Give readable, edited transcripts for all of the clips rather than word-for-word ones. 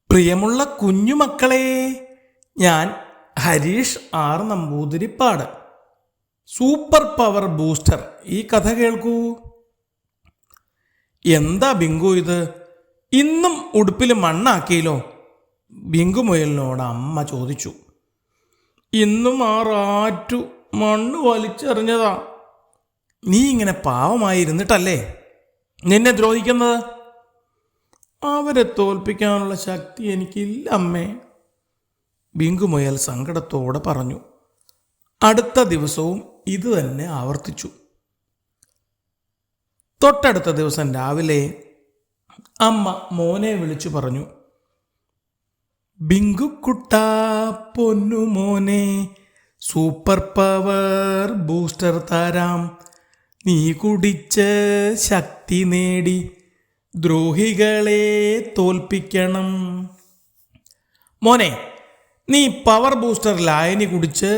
പ്രിയമുള്ള കുഞ്ഞുമക്കളെ, ഞാൻ Harish R Namboothiripad. Super power booster ഈ കഥ കേൾക്കൂ. എന്താ ബിങ്കു ഇത്? ഇന്നും ഉടുപ്പിൽ മണ്ണാക്കിയല്ലോ? ബിങ്കു മുയലിനോട് അമ്മ ചോദിച്ചു. ഇന്നും ആ റാറ്റു മണ്ണ് വലിച്ചെറിഞ്ഞതാ. നീ ഇങ്ങനെ പാവമായിരുന്നിട്ടല്ലേ നിന്നെ ദ്രോഹിക്കുന്നത്? അവരെ തോൽപ്പിക്കാനുള്ള ശക്തി എനിക്കില്ല അമ്മേ, ബിങ്കു മുയൽ സങ്കടത്തോടെ പറഞ്ഞു. അടുത്ത ദിവസവും ഇത് തന്നെ ആവർത്തിച്ചു. തൊട്ടടുത്ത ദിവസം രാവിലെ അമ്മ മോനെ വിളിച്ചു പറഞ്ഞു. ബിങ്കുക്കുട്ട പൊന്നു മോനെ, സൂപ്പർ പവർ ബൂസ്റ്റർ തരാം. നീ കുടിച്ച് ശക്തി നേടി ദ്രോഹികളെ തോൽപ്പിക്കണം. മോനെ, നീ പവർ ബൂസ്റ്റർ ലായനി കുടിച്ച്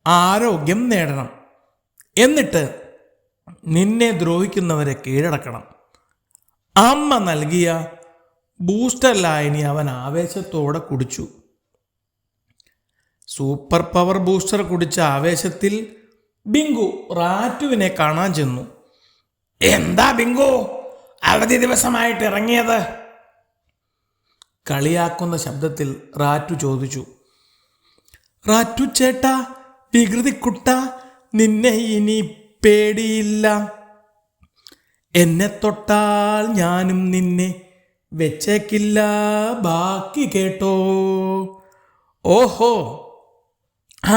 ആരോഗ്യം നേടണം. എന്നിട്ട് നിന്നെ ദ്രോഹിക്കുന്നവരെ കീഴടക്കണം. അമ്മ നൽകിയ ബൂസ്റ്റർ ലായനി അവൻ ആവേശത്തോടെ കുടിച്ചു. സൂപ്പർ പവർ ബൂസ്റ്റർ കുടിച്ച ആവേശത്തിൽ ബിങ്കു റാറ്റുവിനെ കാണാൻ ചെന്നു. എന്താ ബിങ്കു അവധി ദിവസമായിട്ട് ഇറങ്ങിയത്? കളിയാക്കുന്ന ശബ്ദത്തിൽ റാറ്റു ചോദിച്ചു. റാറ്റു ചേട്ടാ, വികൃതിക്കുട്ട, നിന്നെ ഇനി പേടിയില്ല. എന്നെ തൊട്ടാൽ ഞാനും നിന്നെ വെച്ചേക്കില്ല, ബാക്കി കേട്ടോ. ഓഹോ,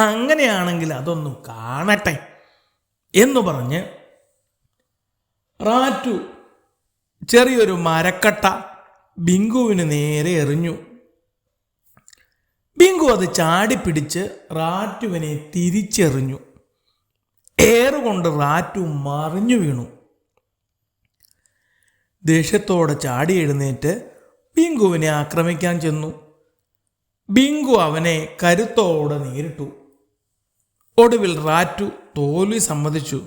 അങ്ങനെയാണെങ്കിൽ അതൊന്നു കാണട്ടെ എന്നു പറഞ്ഞ് റാറ്റു ചെറിയൊരു മരക്കട്ട ബിങ്കുവിന് നേരെ എറിഞ്ഞു. ബിങ്കു അത് ചാടിപ്പിടിച്ച് റാറ്റുവിനെ തിരിച്ചെറിഞ്ഞു. ഏറുകൊണ്ട് റാറ്റു മറിഞ്ഞു വീണു. ദേഷ്യത്തോടെ ചാടി എഴുന്നേറ്റ് ബിങ്കുവിനെ ആക്രമിക്കാൻ ചെന്നു. ബിങ്കു അവനെ കരുത്തോടെ നേരിട്ടു. ഒടുവിൽ റാറ്റു തോൽവി സമ്മതിച്ചു.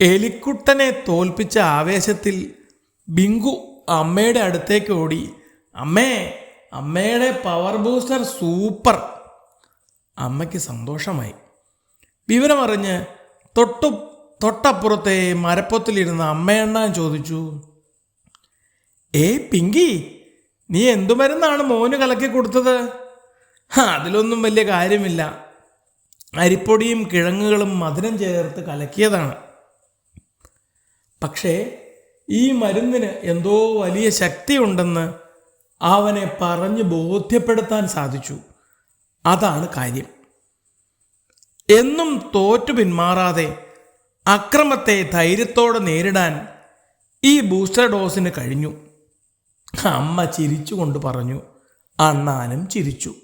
എലിക്കുട്ടനെ തോൽപ്പിച്ച ആവേശത്തിൽ ബിങ്കു അമ്മയുടെ അടുത്തേക്ക് ഓടി. അമ്മേ, അമ്മയുടെ പവർ ബൂസ്റ്റർ സൂപ്പർ. അമ്മയ്ക്ക് സന്തോഷമായി. വിവരമറിഞ്ഞ് തൊട്ടപ്പുറത്തെ മരപ്പൊത്തിലിരുന്ന അമ്മയെണ്ണാൻ ചോദിച്ചു. പിങ്കി, നീ എന്തു മരുന്നാണ് മോന് കലക്കി കൊടുത്തത്? അതിലൊന്നും വലിയ കാര്യമില്ല. അരിപ്പൊടിയും കിഴങ്ങുകളും മധുരം ചേർത്ത് കലക്കിയതാണ്. പക്ഷേ ഈ മരുന്നിന് എന്തോ വലിയ ശക്തിയുണ്ടെന്ന് അവനെ പറഞ്ഞ് ബോധ്യപ്പെടുത്താൻ സാധിച്ചു. അതാണ് കാര്യം. എന്നും തോറ്റു പിന്മാറാതെ അക്രമത്തെ ധൈര്യത്തോടെ നേരിടാൻ ഈ ബൂസ്റ്റർ ഡോസിന് കഴിഞ്ഞു. അമ്മ ചിരിച്ചുകൊണ്ട് പറഞ്ഞു. അണ്ണാനും ചിരിച്ചു.